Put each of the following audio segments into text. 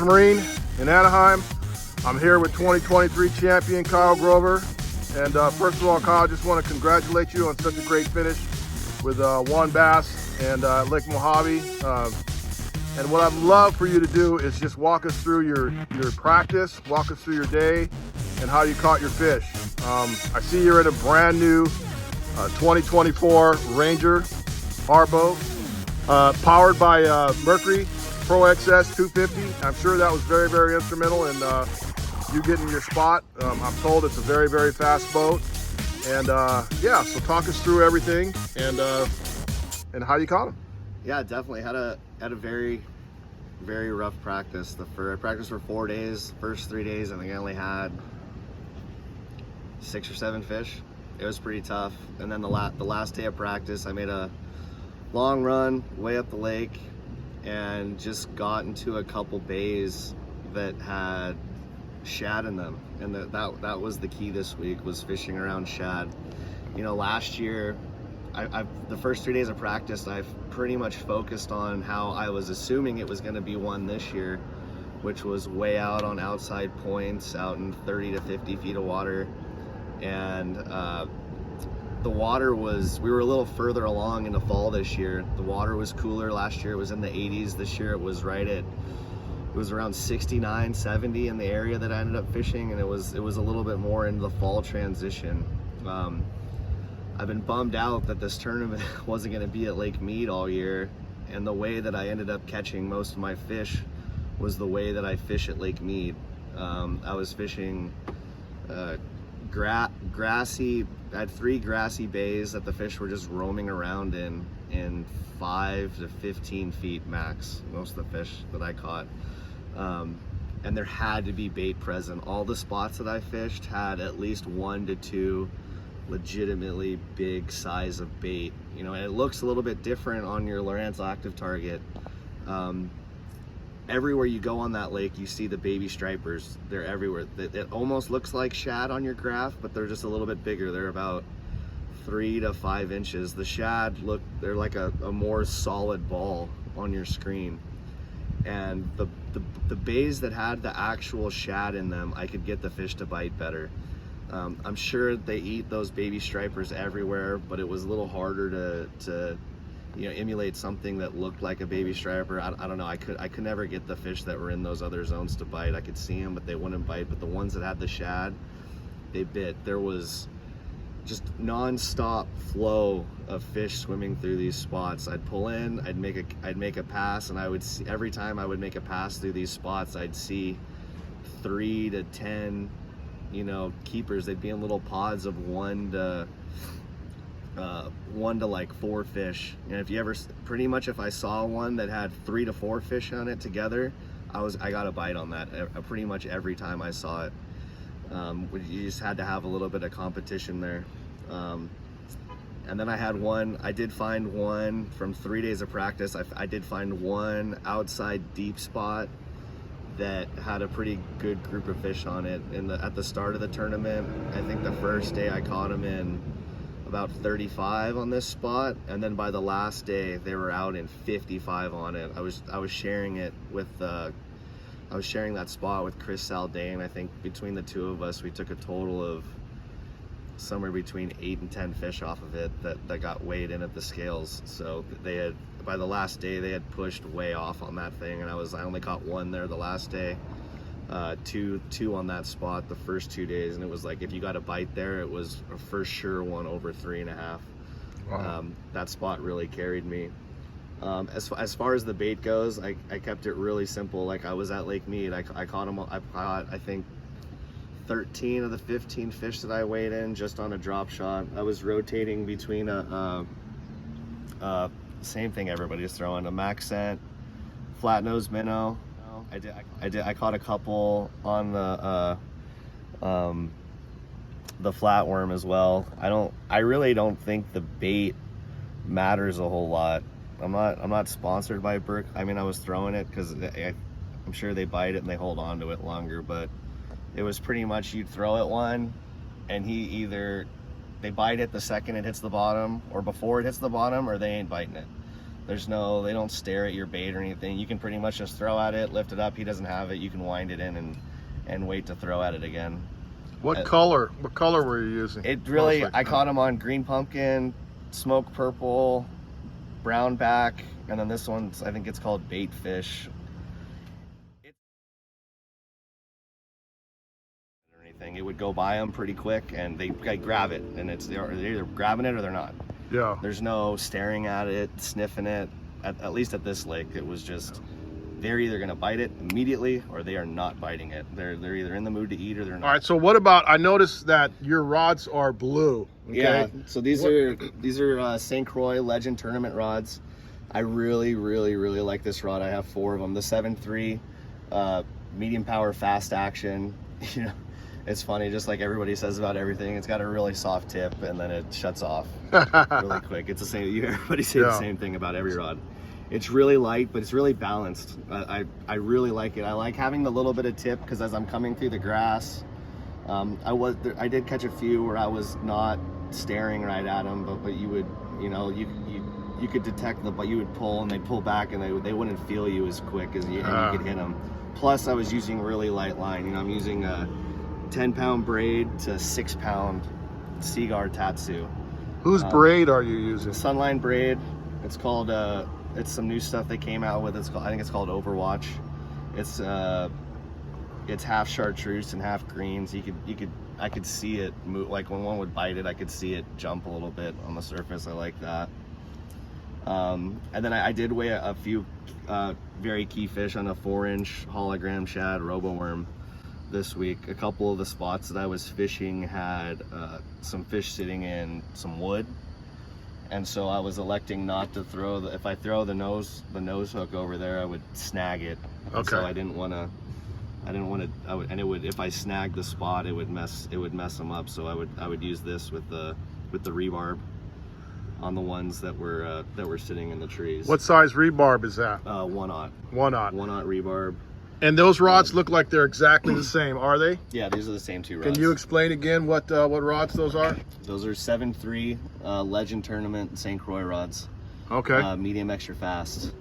Marine in Anaheim. I'm here with 2023 champion Kyle Grover. And first of all, Kyle, I just want to congratulate you on such a great finish with W.O.N bass and Lake Mohave. And what I'd love for you to do is just walk us through your practice, walk us through your day, and how you caught your fish. I see you're in a brand new 2024 Ranger R boat, powered by Berkley Pro XS 250. I'm sure that was very, very instrumental in you getting your spot. I'm told it's a very, very fast boat. And yeah, so talk us through everything and how you caught them. Yeah, definitely had a very rough practice. I practiced for 4 days. First 3 days, I think I only had 6 or 7 fish. It was pretty tough. And then the last day of practice, I made a long run way up the lake and just got into a couple bays that had shad in them. And that was the key this week, was fishing around shad. You know, last year, the first 3 days of practice, I've pretty much focused on how I was assuming it was going to be one this year, which was way out on outside points, out in 30 to 50 feet of water. And the water we were a little further along in the fall this year. The water was cooler. Last year it was in the 80s. This year it was it was around 69, 70 in the area that I ended up fishing, and it was a little bit more into the fall transition. I've been bummed out that this tournament wasn't going to be at Lake Mead all year, and the way that I ended up catching most of my fish was the way that I fish at Lake Mead. I was fishing grassy. I had 3 grassy bays that the fish were just roaming around in 5 to 15 feet max, most of the fish that I caught. And there had to be bait present. All the spots that I fished had at least 1 to 2 legitimately big size of bait. You know, and it looks a little bit different on your Lowrance Active Target. Everywhere you go on that lake, you see the baby stripers. They're everywhere. It almost looks like shad on your graph, but they're just a little bit bigger. They're about 3 to 5 inches. The shad they're like a more solid ball on your screen. And the bays that had the actual shad in them, I could get the fish to bite better. I'm sure they eat those baby stripers everywhere, but it was a little harder to emulate something that looked like a baby striper. I don't know. I could never get the fish that were in those other zones to bite. I could see them, but they wouldn't bite. But the ones that had the shad, they bit. There was just non-stop flow of fish swimming through these spots. I'd pull in, I'd make a pass, and I would see, every time I would make a pass through these spots, I'd see 3 to 10, keepers. They'd be in little pods of 1 to like 4 fish. And if I saw one that had 3 to 4 fish on it together, I got a bite on that pretty much every time I saw it. You just had to have a little bit of competition there. And then I did find one from 3 days of practice. I did find one outside deep spot that had a pretty good group of fish on it. At the start of the tournament, I think the first day I caught them in about 35 on this spot, and then by the last day they were out in 55 on it. I was sharing it with I was sharing that spot with Chris Saldane. I think between the two of us, we took a total of somewhere between 8 and 10 fish off of it that got weighed in at the scales. So by the last day, they had pushed way off on that thing, and I only caught 1 there the last day, two on that spot the first 2 days, and it was like, if you got a bite there, it was a for sure one over 3.5. Wow. That spot really carried me. As far as the bait goes, I kept it really simple. Like, I was at Lake Mead, I caught them. I caught, I think, 13 of the 15 fish that I weighed in just on a drop shot. I was rotating between same thing everybody's throwing, a max scent, flat nose minnow. I caught a couple on the flatworm as well. I really don't think the bait matters a whole lot. I'm not sponsored by Berkley. I mean, I was throwing it because I'm sure they bite it and they hold on to it longer, but it was pretty much, you'd throw it one and they bite it the second it hits the bottom, or before it hits the bottom, or they ain't biting it. They don't stare at your bait or anything. You can pretty much just throw at it, lift it up. He doesn't have it. You can wind it in and wait to throw at it again. What color were you using? It really, I caught him on green pumpkin, smoke purple, brown back, and then this one's, I think it's called bait fish. It would go by them pretty quick, and they grab it, and they're either grabbing it or they're not. Yeah. There's no staring at it, sniffing it. At least at this lake, it was just they're either gonna bite it immediately or they are not biting it. They're either in the mood to eat or they're not. All right. So what about? I noticed that your rods are blue. Okay? Yeah. So these are St. Croix Legend Tournament rods. I really like this rod. I have 4 of them. The 7.3, medium power, fast action. You know. It's funny, just like everybody says about everything, it's got a really soft tip and then it shuts off really quick. It's the same, everybody say the same thing about every rod. It's really light, but it's really balanced. I really like it. I like having the little bit of tip because as I'm coming through the grass, I did catch a few where I was not staring right at them, but you would, you could detect but you would pull and they'd pull back and they wouldn't feel you as quick as you could hit them. Plus I was using really light line. I'm using a 10-pound braid to 6-pound Seaguar Tatsu. Whose braid are you using? Sunline braid. It's called it's some new stuff they came out with. I think it's called Overwatch. It's half chartreuse and half greens. I could see it move, like when one would bite it, I could see it jump a little bit on the surface. I like that. And then I did weigh a few very key fish on a 4-inch hologram shad Robo worm this week. A couple of the spots that I was fishing had some fish sitting in some wood, and so I was electing not to throw if I throw the nose hook over there, I would snag it. Okay. So I didn't want to, and it would, if I snagged the spot, it would mess them up. So I would use this with the rebarb on the ones that were sitting in the trees. What size rebarb is that? 1/0. 1/0. 1/0 rebarb. And those rods look like they're exactly the same, are they? Yeah, these are the same 2 rods. Can you explain again what rods those are? Those are 7.3 Legend Tournament St. Croix rods. Okay. Medium extra fast.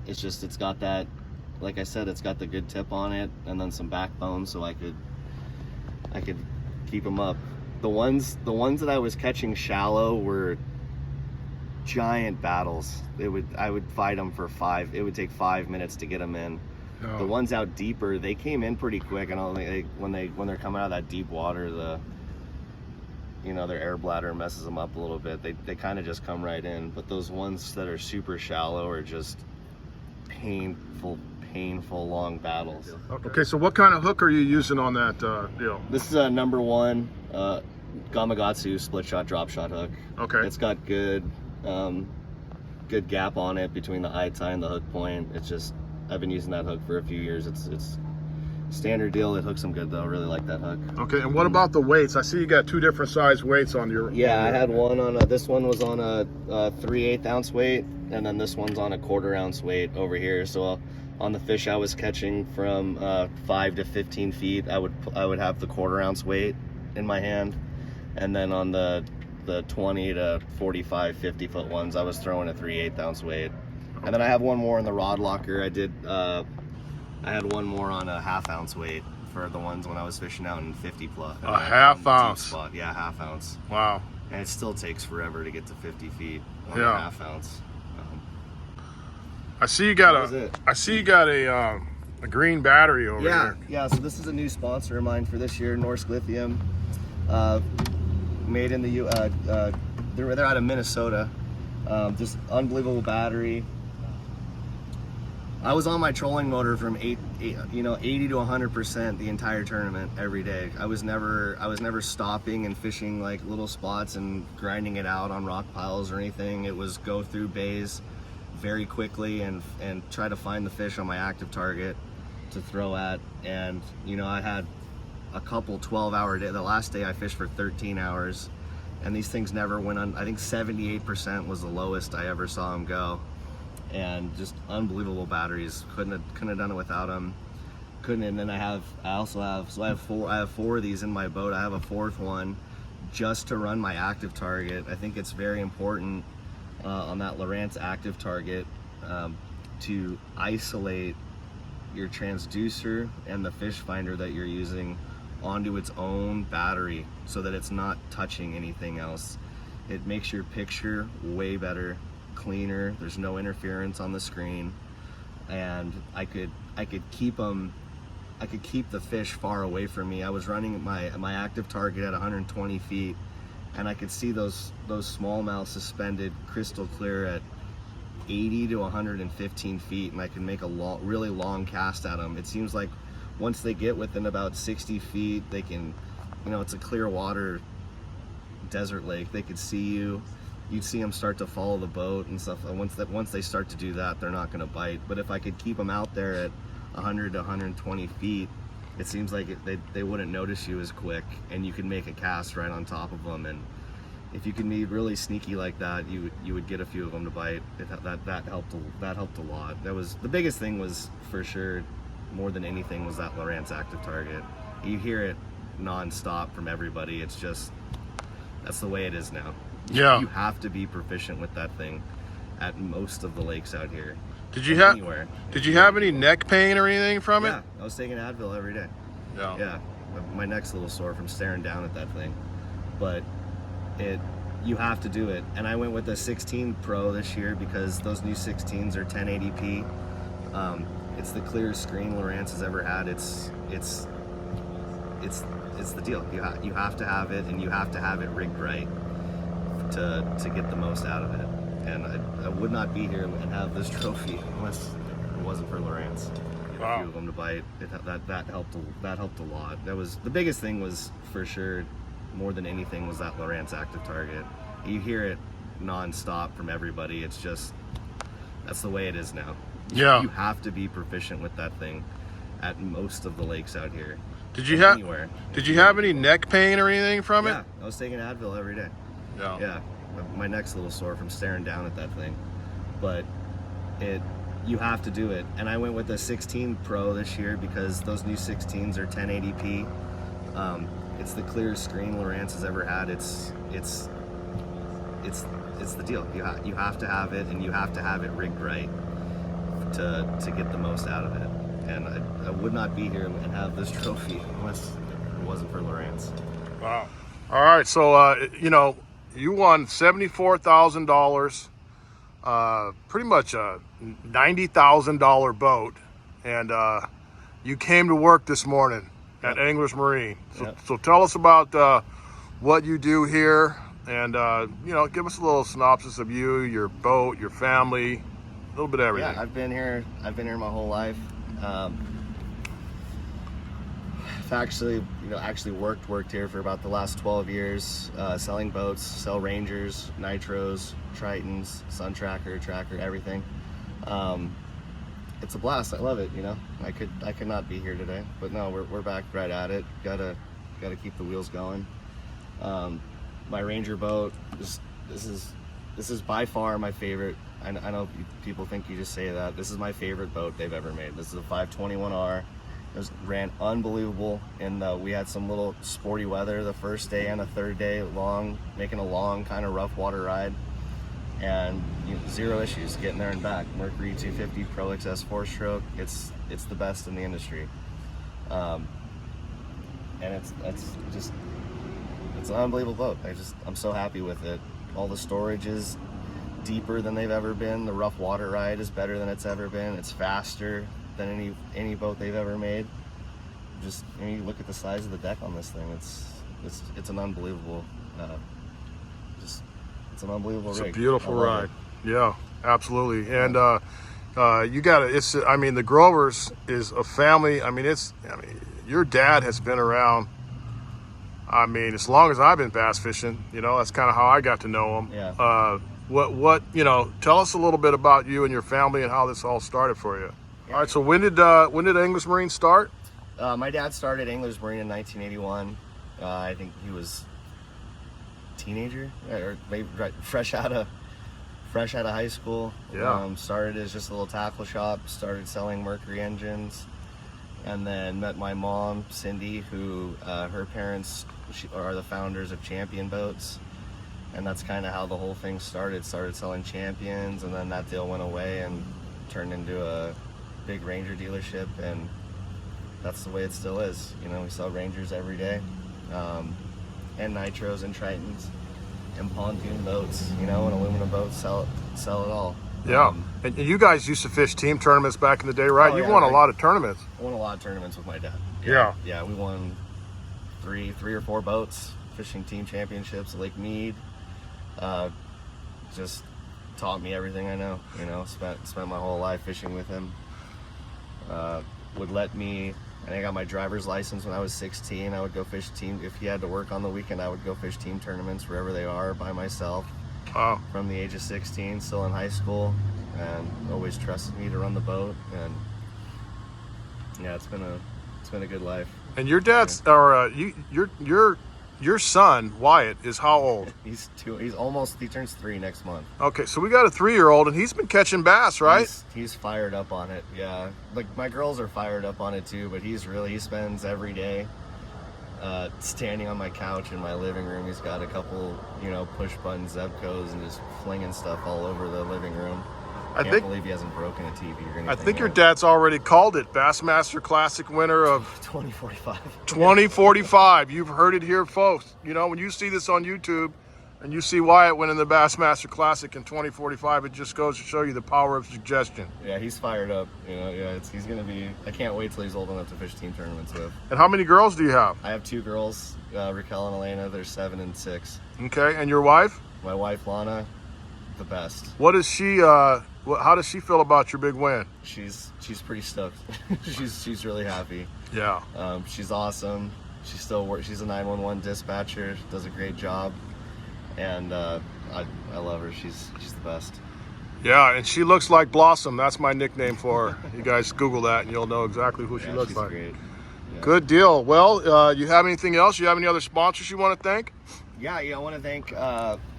It's got that, like I said, it's got the good tip on it, and then some backbone, so I could keep them up. The ones that I was catching shallow were giant battles. I would fight them for 5. It would take 5 minutes to get them in. Oh. The ones out deeper, they came in pretty quick. And when they're coming out of that deep water, their air bladder messes them up a little bit. They kind of just come right in. But those ones that are super shallow are just painful long battles. Okay, so what kind of hook are you using on that deal? This is a number 1 Gamakatsu split shot drop shot hook. Okay. It's got good gap on it between the eye tie and the hook point. It's just, I've been using that hook for a few years. It's standard deal. It hooks them good though. I really like that hook. Okay, and what about the weights? I see you got 2 different size weights on your. Yeah, I had one on this one was on a 3/8 ounce weight, and then this one's on a 1/4 ounce weight over here. So on the fish I was catching from 5 to 15 feet, I would have the 1/4 ounce weight in my hand, and then on the 20 to 45, 50 foot ones, I was throwing a 3/8 ounce weight. And then I have one more in the rod locker. I had one more on a 1/2 ounce weight for the ones when I was fishing out in 50 plus. A 1/2 ounce? Spot. Yeah, 1/2 ounce. Wow. And it still takes forever to get to 50 feet on a 1/2 ounce. I see you got a green battery over here. Yeah, so this is a new sponsor of mine for this year, Norsk Lithium. Made in the they're out of Minnesota. Just unbelievable battery. I was on my trolling motor from 80 to 100% the entire tournament every day. I was never stopping and fishing like little spots and grinding it out on rock piles or anything. It was go through bays very quickly and try to find the fish on my active target to throw at. And I had a couple 12-hour days. The last day I fished for 13 hours, and these things never went on. I think 78% was the lowest I ever saw them go, and just unbelievable batteries. Couldn't have done it without them. And then I have 4 of these in my boat. I have a 4th one just to run my active target. I think it's very important, on that Lowrance Active Target to isolate your transducer and the fish finder that you're using onto its own battery so that it's not touching anything else. It makes your picture way better, cleaner. There's no interference on the screen, and I could keep them. I could keep the fish far away from me. I was running my active target at 120 feet, and I could see those smallmouth suspended crystal clear at 80 to 115 feet, and I can make a really long cast at them. It seems like once they get within about 60 feet, they can, it's a clear water desert lake. They could see you. You'd see them start to follow the boat and stuff. And once they start to do that, they're not going to bite. But if I could keep them out there at 100 to 120 feet, it seems like they wouldn't notice you as quick, and you can make a cast right on top of them. And if you can be really sneaky like that, you would get a few of them to bite. That helped a lot. That was the biggest thing, was for sure, more than anything, was that Lowrance Active Target. You hear it non-stop from everybody. It's just, that's the way it is now. Yeah. You have to be proficient with that thing at most of the lakes out here. Did you have anywhere? Did you have any neck pain or anything from it? Yeah, I was taking Advil every day. Yeah. My neck's a little sore from staring down at that thing, but you have to do it. And I went with a 16 Pro this year because those new 16s are 1080p. It's the clearest screen Lowrance has ever had. It's the deal. You have to have it, and you have to have it rigged right to get the most out of it. And I would not be here and have this trophy unless it wasn't for Lowrance. Wow. A few of them to bite. That helped a lot. That was the biggest thing, was for sure, more than anything, was that Lowrance Active Target. You hear it non-stop from everybody. It's just, that's the way it is now. Yeah. You have to be proficient with that thing at most of the lakes out here. Did you have anywhere? Did you have any neck pain or anything from it? Yeah, I was taking Advil every day. Yeah. My neck's a little sore from staring down at that thing, but you have to do it. And I went with a 16 Pro this year because those new 16s are 1080p. It's the clearest screen Lowrance has ever had. It's the deal. You have to have it, and you have to have it rigged right to get the most out of it. And I would not be here and have this trophy unless it wasn't for Lowrance. Wow. All right, so you won $74,000, pretty much a $90,000 boat, and you came to work this morning at Anglers Marine. So tell us about what you do here, and give us a little synopsis of you, your boat, your family, a little bit of everything. Yeah, I've been here my whole life. I've actually worked here for about the last 12 years, selling boats, sell Rangers, Nitros, Tritons, Sun Tracker, everything. It's a blast. I love it. I could not be here today, but no, we're back right at it. Gotta keep the wheels going. My Ranger boat, this is by far my favorite. I know people think you just say that. This is my favorite boat they've ever made. This is a 521R. It ran unbelievable, and we had some little sporty weather the first day and the third day, making a long kind of rough water ride, and zero issues getting there and back. Mercury 250 Pro XS 4-stroke. It's the best in the industry, and it's an unbelievable boat. I'm so happy with it. All the storage is deeper than they've ever been. The rough water ride is better than it's ever been. It's faster than any boat they've ever made. You look at the size of the deck on this thing. It's an unbelievable it's an unbelievable rig. It's a beautiful ride. Yeah, absolutely. And you got it. The Grovers is a family. Your dad has been around, as long as I've been bass fishing. That's kind of how I got to know him. Yeah. Tell us a little bit about you and your family and how this all started for you. All right, so when did Anglers Marine start? My dad started Anglers Marine in 1981. I think he was a teenager, or maybe fresh out of high school. Yeah. Started as just a little tackle shop. Started selling Mercury engines, and then met my mom, Cindy, who her parents are the founders of Champion Boats, and that's kind of how the whole thing started. Started selling champions, and then that deal went away and turned into a big Ranger dealership, and that's the way it still is. You know, we sell Rangers every day, and Nitros and Tritons and pontoon boats, you know, and aluminum boats. Sell it all. Yeah, and you guys used to fish team tournaments back in the day, right? Oh, You yeah, won a right. lot of tournaments. I won a lot of tournaments with my dad. Yeah. Yeah, we won three or four boats, fishing team championships, Lake Mead. Just taught me everything I know. You know, spent my whole life fishing with him. Would let me, and I got my driver's license when I was 16. I would go fish team. If he had to work on the weekend, I would go fish team tournaments wherever they are by myself. From the age of 16, still in high school, and always trusted me to run the boat. And yeah, it's been a good life. And your dad's, or your son Wyatt is how old? He turns 3 next month. Okay, so we got a 3-year-old, and he's been catching bass, right? He's fired up on it. Yeah, like my girls are fired up on it too, but he spends every day standing on my couch in my living room. He's got a couple, you know, push button Zebcos and just flinging stuff all over the living room. I can't believe he hasn't broken a TV or anything. I think your dad's already called it Bassmaster Classic winner of 2045. 2045. You've heard it here, folks. You know, when you see this on YouTube and you see Wyatt winning the Bassmaster Classic in 2045, it just goes to show you the power of suggestion. Yeah, he's fired up. You know, yeah, he's gonna be. I can't wait till he's old enough to fish team tournaments with. And how many girls do you have? I have 2 girls, Raquel and Elena. They're 7 and 6. Okay, and your wife? My wife Lana, the best. What is she? How does she feel about your big win? She's pretty stoked. she's really happy. Yeah. She's awesome. She still works. She's a 911 dispatcher. Does a great job, and I love her. She's the best. Yeah, and she looks like Blossom. That's my nickname for her. You guys Google that, and you'll know exactly who she looks she's like. Great. Yeah. Good deal. Well, you have anything else? You have any other sponsors you want to thank? Yeah, I want to thank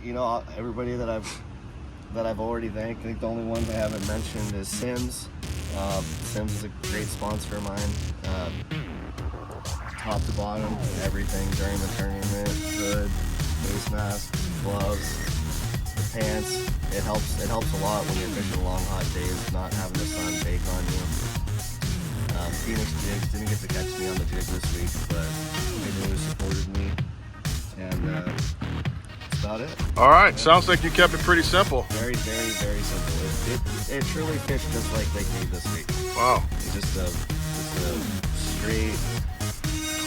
you know, everybody that I've already thanked. I think the only ones I haven't mentioned is Sims. Sims is a great sponsor of mine. Top to bottom, everything during the tournament. Hood, face mask, gloves, the pants. It helps a lot when you're fishing long hot days, not having the sun bake on you. Phoenix Jigs didn't get to catch me on the jig this week, but they really supported me, and that's about it. All right, sounds like you kept it pretty simple. Very, very, very simple. It truly fished just like Lake Mead this week. Wow. It's just a straight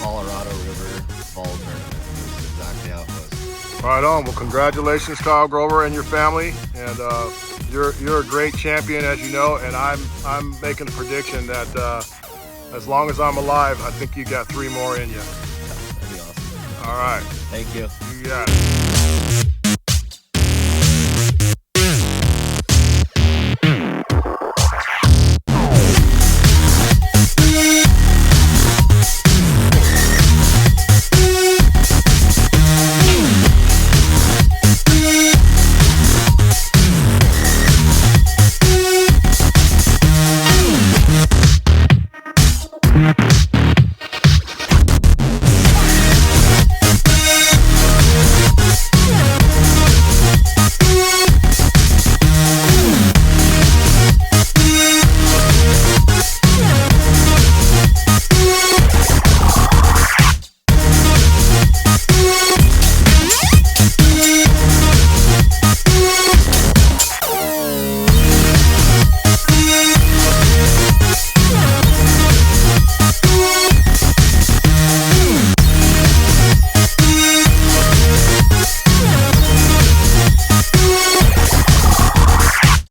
Colorado River fall tournament. It's exactly how it was. Right on. Well, congratulations, Kyle Grover and your family. And you're a great champion, as you know. And I'm making a prediction that as long as I'm alive, I think you got 3 more in you. That'd be awesome. All right. Thank you. You got it.